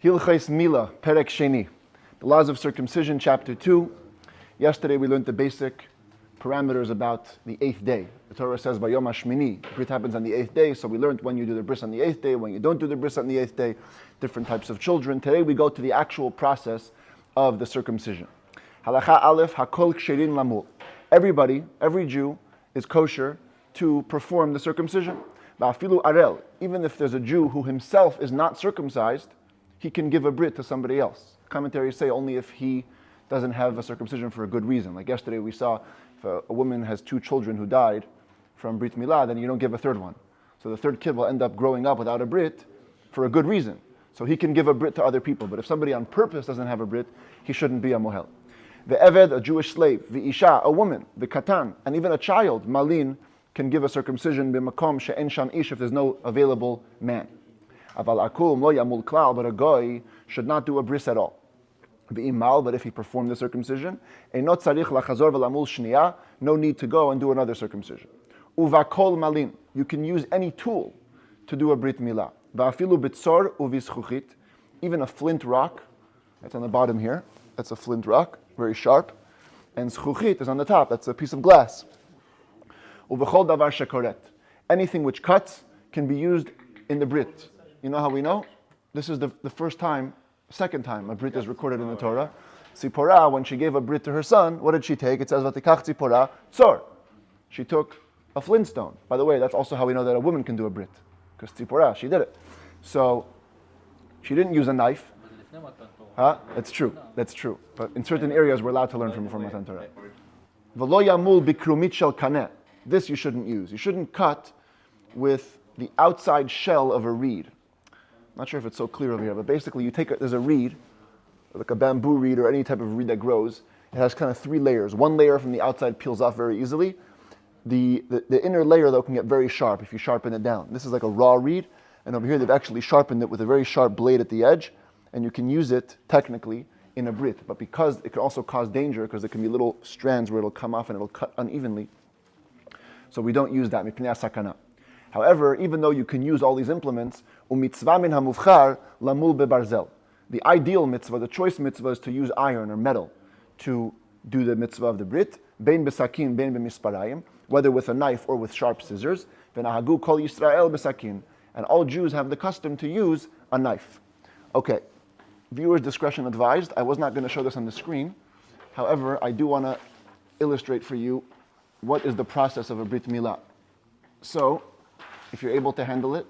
Hilchos Milah, Perek Sheni. The laws of circumcision, chapter 2. Yesterday we learned the basic parameters about the 8th day. The Torah says, Vayom HaShmini, brit happens on the 8th day, so we learned when you do the bris on the 8th day, when you don't do the bris on the 8th day, different types of children. Today we go to the actual process of the circumcision. Halacha Aleph, Hakol Ksherin Lamul. Everybody, every Jew, is kosher to perform the circumcision. Ba'afilu Arel, even if there's a Jew who himself is not circumcised, he can give a brit to somebody else. Commentaries say only if he doesn't have a circumcision for a good reason. Like yesterday we saw, if a woman has 2 children who died from Brit Milah, then you don't give a third one. So the third kid will end up growing up without a Brit for a good reason. So he can give a Brit to other people. But if somebody on purpose doesn't have a Brit, he shouldn't be a mohel. The Eved, a Jewish slave, the Isha, a woman, the Katan, and even a child, Malin, can give a circumcision b'makom she'en sham ish if there's no available man. Aval akum lo yamul klal, but a goy should not do a bris at all. V'imal, but if he performed the circumcision, einot tzarich lachazor v'lamul shniya, no need to go and do another circumcision. Uvakol malin, you can use any tool to do a brit milah. Va'afilu bitzor uvischuchit, even a flint rock, that's on the bottom here, that's a flint rock, very sharp, and zchuchit is on the top, that's a piece of glass. Uvechol davar shekoret, anything which cuts can be used in the brit. You know how we know? This is the second time a brit is recorded in the Torah. Tzipporah, when she gave a brit to her son, what did she take? It says, Vatikach Tzipporah tzor. She took a flintstone. By the way, that's also how we know that a woman can do a brit. Because Tzipporah, she did it. So, she didn't use a knife. That's true. That's true. But in certain areas, we're allowed to learn from Matan Torah. V'lo yamul bikrumit shel kaneh. This you shouldn't use. You shouldn't cut with the outside shell of a reed. Not sure if it's so clear over here, but basically there's a reed, like a bamboo reed or any type of reed that grows. It has kind of 3 layers. One layer from the outside peels off very easily. The inner layer, though, can get very sharp if you sharpen it down. This is like a raw reed, and over here they've actually sharpened it with a very sharp blade at the edge, and you can use it, technically, in a brit. But because it can also cause danger, because there can be little strands where it'll come off and it'll cut unevenly, so we don't use that, mipnei sakana. However, even though you can use all these implements, u'mitzvah min hamuvchar lamul bebarzel. The ideal mitzvah, the choice mitzvah, is to use iron or metal to do the mitzvah of the brit, bein besakin, bein bemisparayim, whether with a knife or with sharp scissors. V'nahagu kol Yisrael besakin, and all Jews have the custom to use a knife. Okay, viewers' discretion advised. I was not going to show this on the screen. However, I do want to illustrate for you what is the process of a brit milah. So, if you're able to handle it,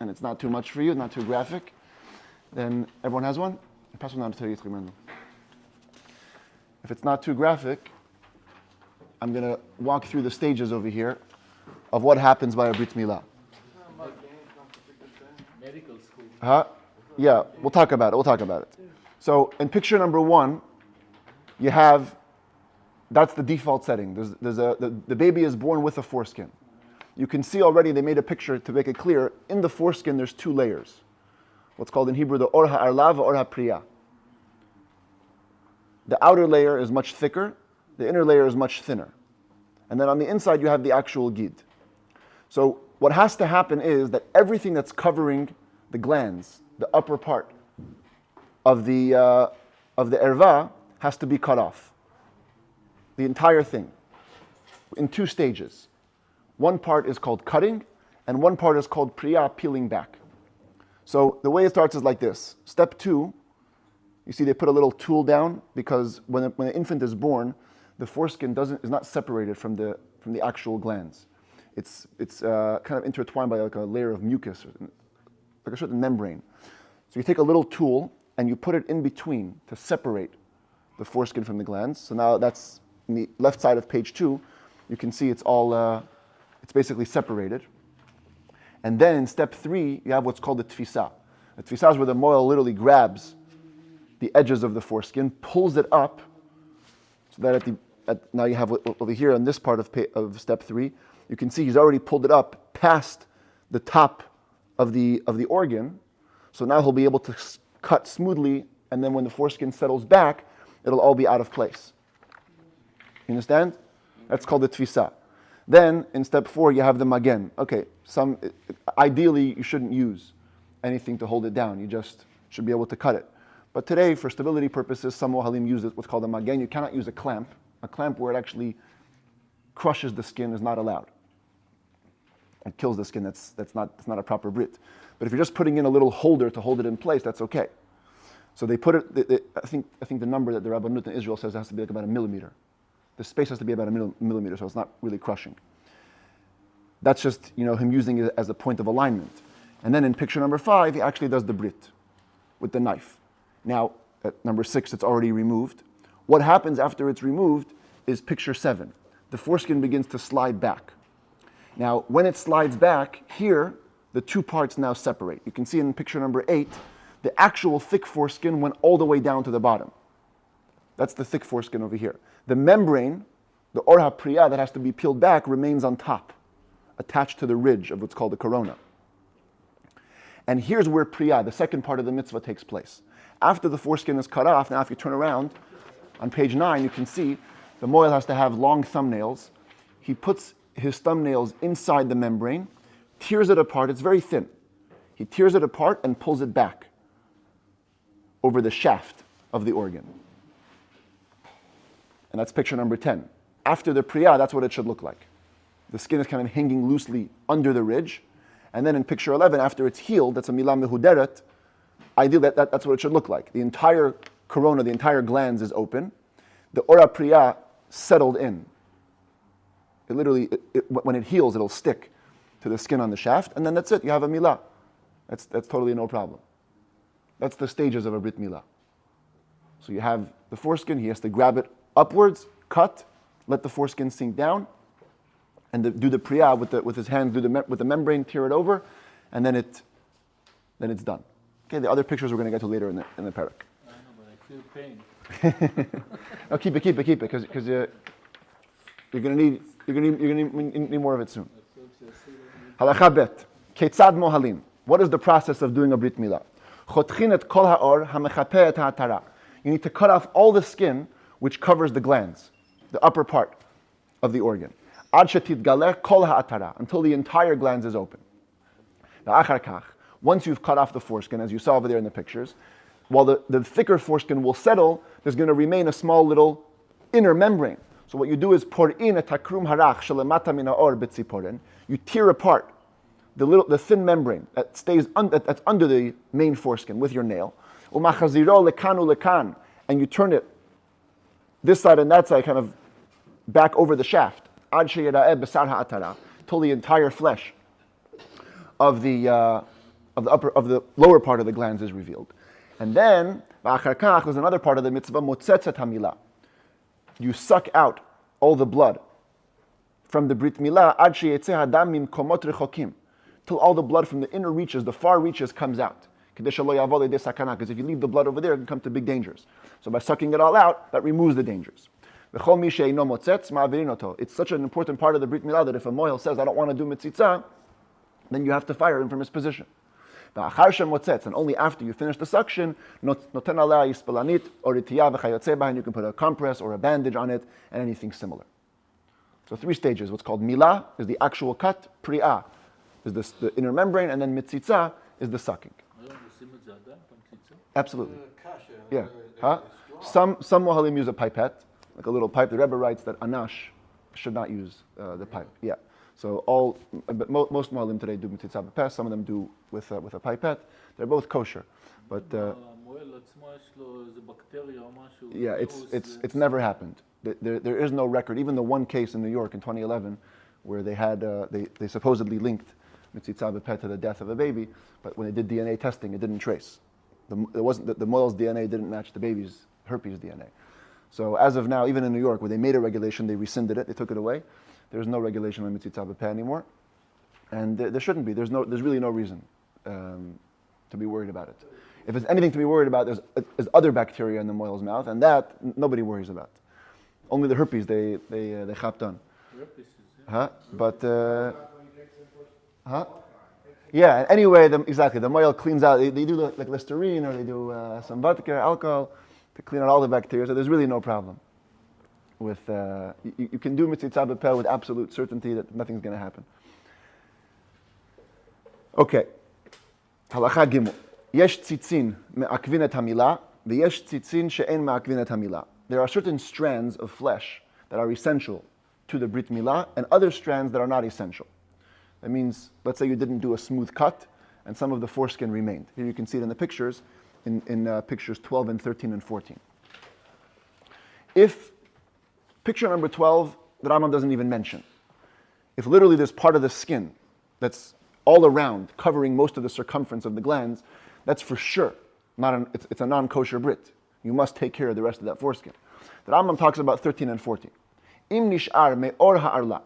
and it's not too much for you, not too graphic, then everyone has one? Pass one down to you. If it's not too graphic, I'm going to walk through the stages over here of what happens by a brit milah. Medical school. Yeah, we'll talk about it. So in picture number 1, you have, that's the default setting. The baby is born with a foreskin. You can see already they made a picture to make it clear. In the foreskin, there's 2 layers. What's called in Hebrew the or ha'arla or ha'priya. The outer layer is much thicker. The inner layer is much thinner. And then on the inside, you have the actual gid. So what has to happen is that everything that's covering the glands, the upper part of the erva, has to be cut off. The entire thing. In 2 stages. One part is called cutting, and one part is called priya, peeling back. So the way it starts is like this. Step 2, you see they put a little tool down, because when an infant is born, the foreskin is not separated from the actual glands. It's kind of intertwined by like a layer of mucus, like a certain membrane. So you take a little tool and you put it in between to separate the foreskin from the glands. So now that's in the left side of page 2. You can see it's all it's basically separated. And then in step 3, you have what's called the tfisa. The tfisa is where the mohel literally grabs the edges of the foreskin, pulls it up, so that now you have over here on this part of step 3, you can see he's already pulled it up past the top of the organ. So now he'll be able to cut smoothly, and then when the foreskin settles back, it'll all be out of place. You understand? That's called the tfisa. Then in step 4 you have the magen. Okay, ideally you shouldn't use anything to hold it down. You just should be able to cut it. But today, for stability purposes, some Mohalim use what's called a magen. You cannot use a clamp. A clamp where it actually crushes the skin is not allowed. It kills the skin. It's not a proper brit. But if you're just putting in a little holder to hold it in place, that's okay. So they put it. I think the number that the Rabbanut in Israel says has to be like about a millimeter. The space has to be about a millimeter, so it's not really crushing. That's just him using it as a point of alignment. And then in picture number 5, he actually does the brit with the knife. Now at number 6, it's already removed. What happens after it's removed is picture 7. The foreskin begins to slide back. Now, when it slides back, here, the two parts now separate. You can see in picture number 8, the actual thick foreskin went all the way down to the bottom. That's the thick foreskin over here. The membrane, the orha priya that has to be peeled back, remains on top, attached to the ridge of what's called the corona. And here's where priya, the second part of the mitzvah, takes place. After the foreskin is cut off, now if you turn around, on page 9, you can see the moil has to have long thumbnails. He puts his thumbnails inside the membrane, tears it apart. It's very thin. He tears it apart and pulls it back over the shaft of the organ. And that's picture number 10. After the priya, that's what it should look like. The skin is kind of hanging loosely under the ridge. And then in picture 11, after it's healed, that's a milah mehuderet. Ideally, that's what it should look like. The entire corona, the entire glands is open. The ora priya settled in. It literally, when it heals, it'll stick to the skin on the shaft, and then that's it. You have a milah. That's totally no problem. That's the stages of a brit milah. So you have the foreskin. He has to grab it upwards, cut, let the foreskin sink down, and do the priya with his hands, with the membrane, tear it over, and then it's done. Okay, the other pictures we're going to get to later in the parak. I know, but I feel pain. No, keep it, because you're going to need more of it soon. Halacha bet. Ketzad mohalim. What is the process of doing a brit milah? Chotchin et kol haor hamechapeh et ha'atara. You need to cut off all the skin which covers the glands, the upper part of the organ. Ad shetitgaleh kol ha'atara, until the entire glands is open. V'achar kach, once you've cut off the foreskin, as you saw over there in the pictures, while the thicker foreskin will settle, there's going to remain a small little inner membrane. So what you do is pour in a takrum harach shalemata min ha'or betziporen. You tear apart the thin membrane that stays that's under the main foreskin with your nail. Umachaziro lekanu lekan, and you turn it this side and that side, kind of back over the shaft. Ad sheyira'eh besar ha'atara, till the entire flesh of the lower part of the glands is revealed. And then, v'achar kach, there's another part of the mitzvah, motzetzet hamilah. You suck out all the blood from the brit milah, ad sheyetzeh hadam mimkomot rechokim, till all the blood from the inner reaches, the far reaches, comes out. Because if you leave the blood over there, it can come to big dangers. So by sucking it all out, that removes the dangers. It's such an important part of the brit milah that if a moil says, I don't want to do mitzitza, then you have to fire him from his position. And only after you finish the suction, you can put a compress or a bandage on it, and anything similar. So 3 stages. What's called milah is the actual cut, priya is the inner membrane, and then mitzitza is the sucking. Absolutely. Yeah. Some mohalim use a pipette, like a little pipe. The Rebbe writes that anash should not use the pipe. Yeah. So most mohalim today do mitzitza b'peh. Some of them do with a pipette. They're both kosher, but yeah, it's never happened. There is no record. Even the one case in New York in 2011, where they had they supposedly linked mitzitza b'peh to the death of a baby, but when they did DNA testing, it didn't trace. The moil's DNA didn't match the baby's herpes DNA. So as of now, even in New York, where they made a regulation, they rescinded it, they took it away. There's no regulation on mitzitza b'peh anymore, and there shouldn't be. There's really no reason to be worried about it. If there's anything to be worried about, there's other bacteria in the moil's mouth, and that nobody worries about. Only the herpes they chapped on. Yeah. Anyway, the moil cleans out. They do like Listerine, or they do some vodka, alcohol, to clean out all the bacteria. So there's really no problem with. You can do mitzitza b'peh with absolute certainty that nothing's going to happen. Okay. Halacha gimel. Yesh tzitzin me'akvin et hamilah, v'yesh tzitzin she'en me'akvin et hamilah. There are certain strands of flesh that are essential to the Brit Milah, and other strands that are not essential. That means, let's say you didn't do a smooth cut, and some of the foreskin remained. Here you can see it in the pictures, in pictures 12 and 13 and 14. If picture number 12, the Rambam doesn't even mention. If literally there's part of the skin that's all around, covering most of the circumference of the glands, that's for sure it's a non-kosher Brit. You must take care of the rest of that foreskin. The Rambam talks about 13 and 14. Im nish'ar me'or ha'arla.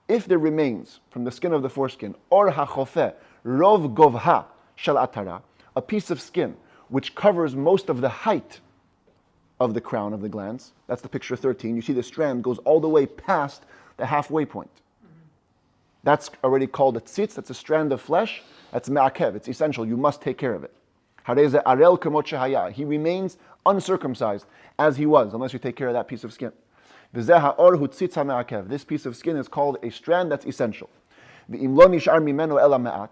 If there remains from the skin of the foreskin, or ha'chofeh, rov govha shel atara, a piece of skin which covers most of the height of the crown of the glands. That's the picture 13. You see the strand goes all the way past the halfway point. That's already called a tzitz. That's a strand of flesh. That's ma'akev. It's essential. You must take care of it. Hareze arel kemot shehaya. He remains uncircumcised as he was, unless you take care of that piece of skin. V'zeh ha'or hu tzitz ha'ma'akev. This piece of skin is called a strand that's essential. V'im lo nish'ar mimeno ela ma'at.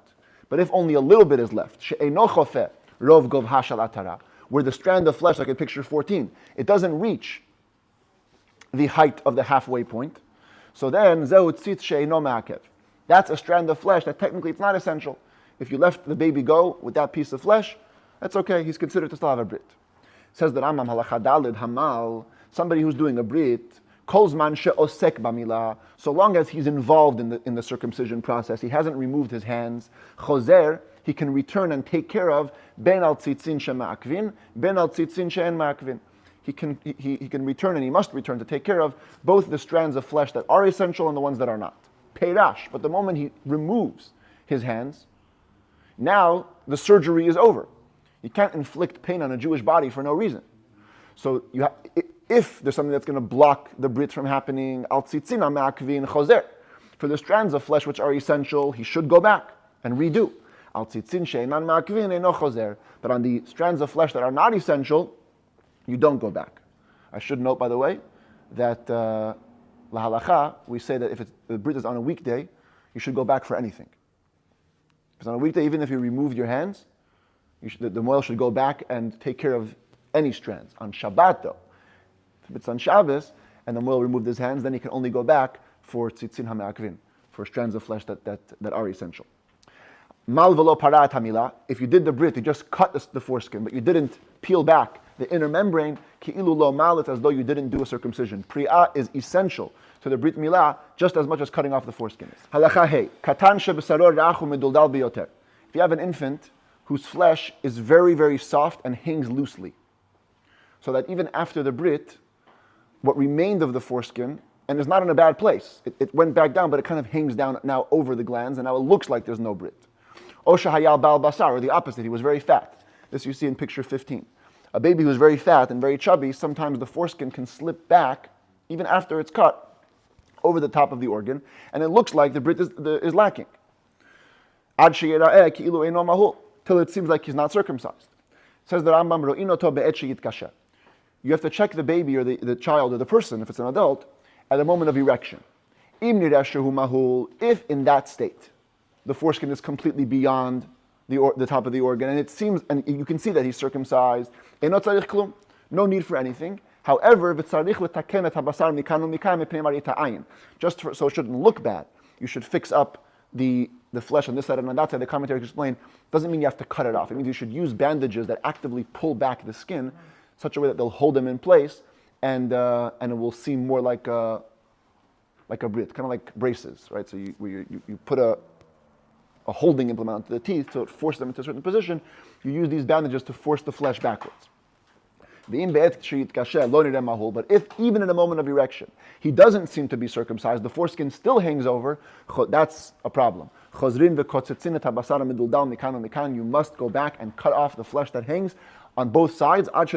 But if only a little bit is left, she'eino chofeh rov govha shel atara, where the strand of flesh, like in picture 14, it doesn't reach the height of the halfway point. So then, zehu tzitz she'eino ma'akev. That's a strand of flesh that technically it's not essential. If you let the baby go with that piece of flesh, that's okay. He's considered to still have a brit. Says the Rambam halacha dalid hamal, somebody who's doing a brit, kol zman she'osek b'milah, so long as he's involved in the circumcision process, he hasn't removed his hands, chozer, he can return and take care of ben al tzitzin she'ma'akvin, ben al tzitzin she'en ma'akvin. He can return, and he must return to take care of both the strands of flesh that are essential and the ones that are not. Peirash, but the moment he removes his hands, now the surgery is over. You can't inflict pain on a Jewish body for no reason. So if there's something that's going to block the brit from happening, al tzitzin ma'akvin chozer. For the strands of flesh which are essential, he should go back and redo. Al tzitzin she'enan ma'akvin eino chozer. But on the strands of flesh that are not essential, you don't go back. I should note, by the way, that lahalacha, we say that if the brit is on a weekday, you should go back for anything. If it's on a weekday, even if you removed your hands, the moil should go back and take care of any strands. On Shabbat, though, if it's on Shabbos and the moil removed his hands, then he can only go back for tzitzin ha'me'akvin, for strands of flesh that are essential. Mal v'lo parat hamilah. If you did the brit, you just cut the foreskin, but you didn't peel back the inner membrane, ki'ilu lo mal, it's as though you didn't do a circumcision. Pri'ah is essential to the brit milah just as much as cutting off the foreskin is. Halacha hey, katan shebesaror ra'achu meduldal biyoter. If you have an infant whose flesh is very, very soft and hangs loosely, so that even after the brit, what remained of the foreskin, and is not in a bad place, it went back down, but it kind of hangs down now over the glands, and now it looks like there's no brit. Osha hayal bal basar, or the opposite, he was very fat. This you see in picture 15. A baby who's very fat and very chubby, sometimes the foreskin can slip back, even after it's cut, over the top of the organ, and it looks like the brit is lacking. Ad sheyera'eh ki'ilu eino mahul, till it seems like he's not circumcised. Says the Rambam, ro'ino to be'et sheyitkasher. You have to check the baby or the child or the person, if it's an adult, at the moment of erection. Im nireh shehu mahul, if in that state, the foreskin is completely beyond the top of the organ, and it seems, and you can see that he's circumcised. Eino tzarich klum, no need for anything. However, v'tzarich letaken et habasar mikan u'mikan mipnei marit ha'ayin. So it shouldn't look bad. You should fix up the flesh on this side and on that side. The commentaries explain, doesn't mean you have to cut it off. It means you should use bandages that actively pull back the skin, such a way that they'll hold them in place, and it will seem more like a brit, kind of like braces, right? So you put a holding implement onto the teeth to force them into a certain position. You use these bandages to force the flesh backwards. But if even in a moment of erection, he doesn't seem to be circumcised, the foreskin still hangs over, that's a problem. You must go back and cut off the flesh that hangs on both sides, till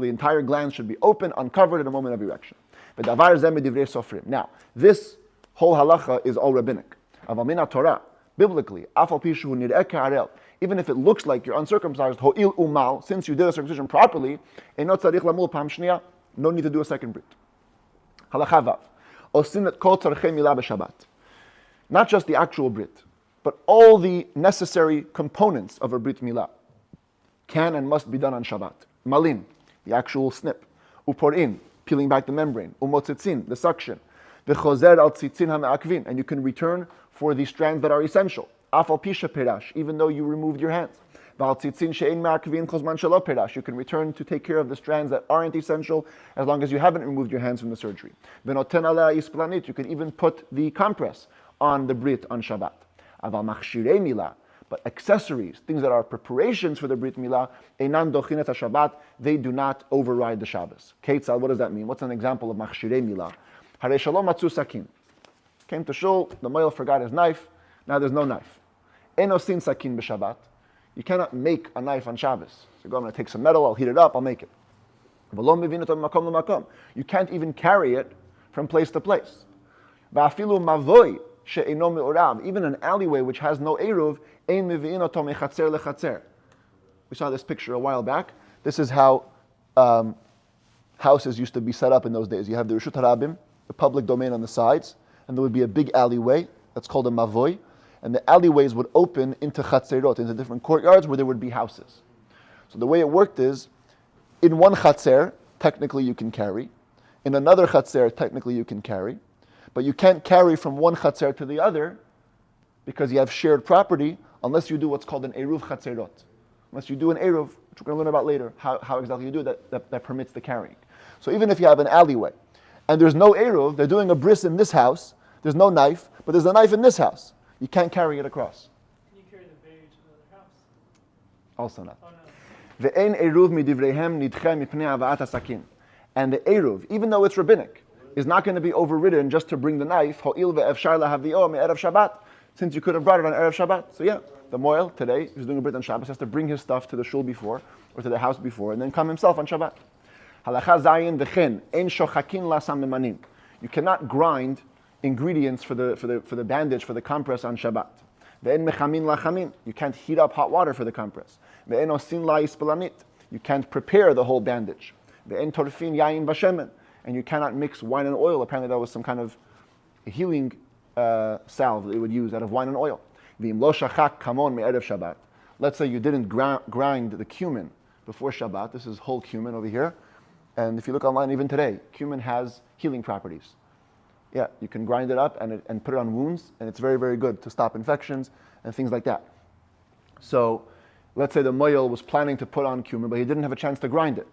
the entire gland should be open, uncovered in a moment of erection. Now, this whole halacha is all rabbinic. Mishneh Torah, biblically, even if it looks like you're uncircumcised, ho'il umal, since you did a circumcision properly, no need to do a second brit. Halacha vav, osin et kol tzarchei milah b'Shabbat. Not just the actual brit, But all the necessary components of a Brit Milah can and must be done on Shabbat. Malin, the actual snip. Uporin, peeling back the membrane. Umotzitzin, the suction. V'chozer al tzitzin ha'me'akvin, and you can return for the strands that are essential. Afal pisha perash, even though you removed your hands. V'al tzitzin she'ein me'akvin chosman shelo perash, you can return to take care of the strands that aren't essential as long as you haven't removed your hands from the surgery. V'noten alea isplanit, you can even put the compress on the Brit on Shabbat. Aval machshirei milah, but accessories, things that are preparations for the Brit Milah, einan dochin et Shabbat, they do not override the Shabbos. Keitzal, what does that mean? What's an example of machshirei milah? Harei shalom matzu sakin. Came to shul, the moil forgot his knife, now there's no knife. Ein osin sakin b'Shabbat. You cannot make a knife on Shabbos. So go, I'm going to take some metal, I'll heat it up, I'll make it. You can't even carry it from place to place. Even an alleyway which has no eruv, we saw this picture a while back. This is how houses used to be set up in those days. You have the Reshut Harabim, the public domain on the sides, and there would be a big alleyway that's called a mavoi, and the alleyways would open into chatzerot, into different courtyards where there would be houses. So the way it worked is, in one chatzer, technically you can carry. In another chatzer, technically you can carry. But you can't carry from one chatzer to the other because you have shared property unless you do what's called an eruv chatzerot. Unless you do an eruv, which we're going to learn about later, how exactly you do that permits the carrying. So even if you have an alleyway and there's no eruv, they're doing a bris in this house, there's no knife, but there's a knife in this house. You can't carry it across. Can you carry the beige to another house? Also not. Oh, no. Ve'en eruv midivreihem nidche mipnei ava'at hasakin. And the eruv, even though it's rabbinic, is not going to be overridden just to bring the knife, ho'il ve'efshar lahavio me'erev Shabbat, since you could have brought it on Erev Shabbat. So yeah, the moil today, who's doing a brit on Shabbos, has to bring his stuff to the shul before, or to the house before, and then come himself on Shabbat. Halacha zayin v'chen, ein shochakin lasam memanim. You cannot grind ingredients for the bandage, for the compress on Shabbat. Ve'en mechamin lachamin. You can't heat up hot water for the compress. Ve'en osin la ispelanit. You can't prepare the whole bandage. Ve'en torfin yayin v'shemen. And you cannot mix wine and oil. Apparently that was some kind of healing salve that they would use out of wine and oil. V'im lo shachak kamon me'erev Shabbat. Let's say you didn't grind the cumin before Shabbat. This is whole cumin over here. And if you look online even today, cumin has healing properties. Yeah, you can grind it up and put it on wounds, and it's very, very good to stop infections and things like that. So let's say the moyel was planning to put on cumin, but he didn't have a chance to grind it.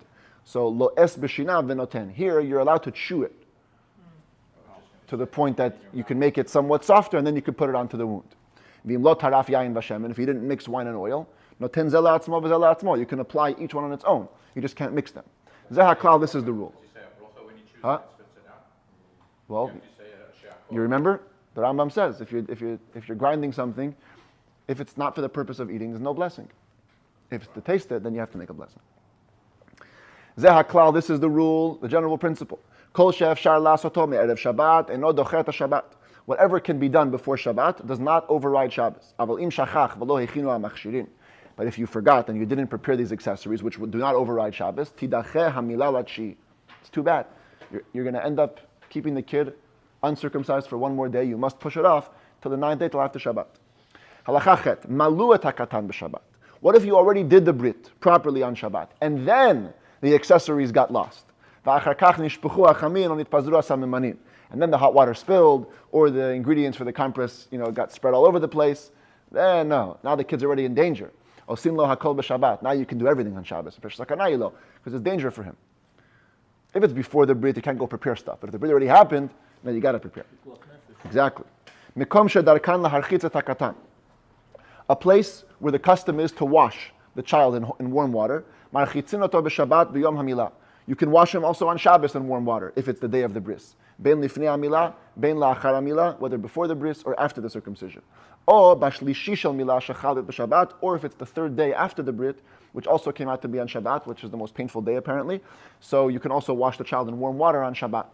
So lo es b'shinav v'noten. Here, you're allowed to chew it to the point that you can make it somewhat softer, and then you can put it onto the wound. V'im lo taraf yayin v'shem. And if you didn't mix wine and oil, noten zela atzmo v'zela atzmo. You can apply each one on its own. You just can't mix them. Zeh haklal, this is the rule. Huh? Well, you remember? The Rambam says if you're grinding something, if it's not for the purpose of eating, there's no blessing. If it's to taste it, then you have to make a blessing. Zeh haklal, this is the rule, the general principle. Kol she'efshar la'asoto me'erev Shabbat eno dochet Shabbat. Whatever can be done before Shabbat does not override Shabbos. Aval im shachach v'lo hechinu ha'machshirin. But if you forgot and you didn't prepare these accessories, which do not override Shabbos, tidache hamilah latshi. It's too bad. You're going to end up keeping the kid uncircumcised for one more day. You must push it off till the 9th day, till after Shabbat. Halacha chet, malu et hakatan b'Shabbat. What if you already did the brit properly on Shabbat, and then the accessories got lost? And then the hot water spilled, or the ingredients for the compress, got spread all over the place. Then no, now the kid's already in danger. Osin lo hakol b'Shabbat. Now you can do everything on Shabbos, because it's danger for him. If it's before the brit, you can't go prepare stuff. But if the brit already happened, then you got to prepare. Exactly. Mikom shedarkan laharchitz et hakatan. A place where the custom is to wash the child in warm water. Marchitzin oto b'Shabbat b'yom hamilah. You can wash him also on Shabbos in warm water if it's the day of the bris. Ben lifnei hamilah, ben la'achar hamilah, whether before the bris or after the circumcision. Or bashlishi shel milah shechalet b'Shabbat, or if it's the third day after the brit, which also came out to be on Shabbat, which is the most painful day apparently. So you can also wash the child in warm water on Shabbat.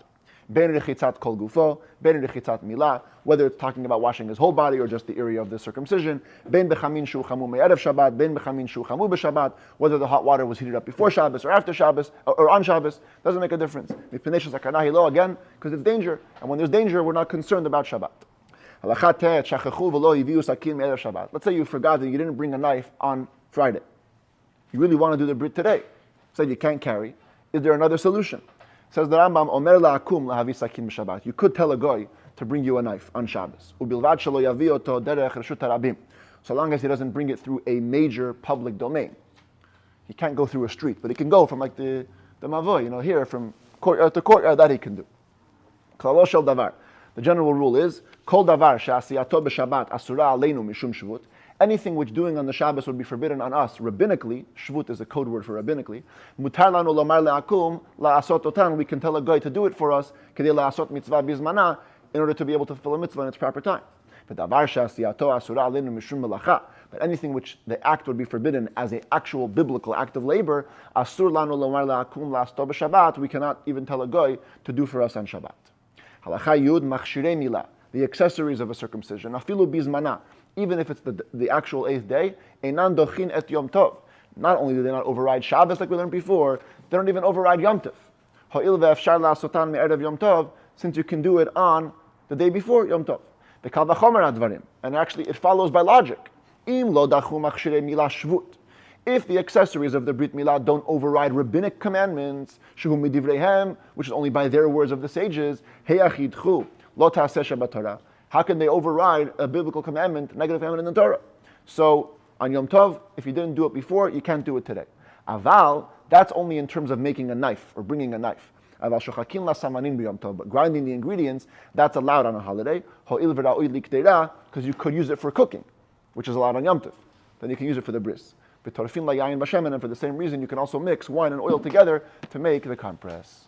Ben rechitzat kol gufo, ben rechitzat milah, whether it's talking about washing his whole body or just the area of the circumcision. Ben bechamin shu chamu me'erev Shabbat, ben bechamin shu chamu b'Shabbat, whether the hot water was heated up before Shabbos or after Shabbos, or on Shabbos, doesn't make a difference. Again, because it's danger, and when there's danger, we're not concerned about Shabbat. Let's say you forgot that you didn't bring a knife on Friday. You really want to do the brit today. Said you can't carry. Is there another solution? Says the Rambam, Omer la'akum lahavi sakin b'Shabbat. You could tell a goy to bring you a knife on Shabbos. Ubilvad shelo yavi oto derech reshut harabim. So long as he doesn't bring it through a major public domain. He can't go through a street, but he can go from like the mavoy, here from courtyard to courtyard, that he can do. Klalo shel davar. The general rule is, kol davar she'asiyato b'Shabbat asura aleinu mishum shvut. Anything which doing on the Shabbos would be forbidden on us rabbinically, shvut is a code word for rabbinically, mutar lanu lomar le'akum la'asot otan, we can tell a guy to do it for us, kedei la'asot mitzvah bizmana, in order to be able to fulfill a mitzvah in its proper time. But anything which the act would be forbidden as an actual biblical act of labor, asur lanu lomar le'akum la'asto b'Shabbat, we cannot even tell a guy to do for us on Shabbat. Halacha yud machshirei milah, the accessories of a circumcision, afilu bizmana, even if it's the actual 8th day, einan dochin et yom tov. Not only do they not override Shabbos like we learned before, they don't even override Yom Tov. Ha'il ve'efshar la'asotan me'erev Yom Tov, since you can do it on the day before Yom Tov. V'kal v'chomer advarim, and actually it follows by logic. Im lo dachu machshirei milah shvut. If the accessories of the Brit Milah don't override rabbinic commandments, shehu midivreihem, which is only by their words of the sages, heyachidchu lo ta'aseh Shabbat Torah. How can they override a biblical commandment, negative commandment in the Torah? So on Yom Tov, if you didn't do it before, you can't do it today. Aval, that's only in terms of making a knife or bringing a knife. Aval shochakin la samanin b'Yom Tov, but grinding the ingredients, that's allowed on a holiday. Ho'il v'ra'oi likteira, because you could use it for cooking, which is allowed on Yom Tov. Then you can use it for the bris. B'torfin la yayin b'shemen, and for the same reason, you can also mix wine and oil together to make the compress.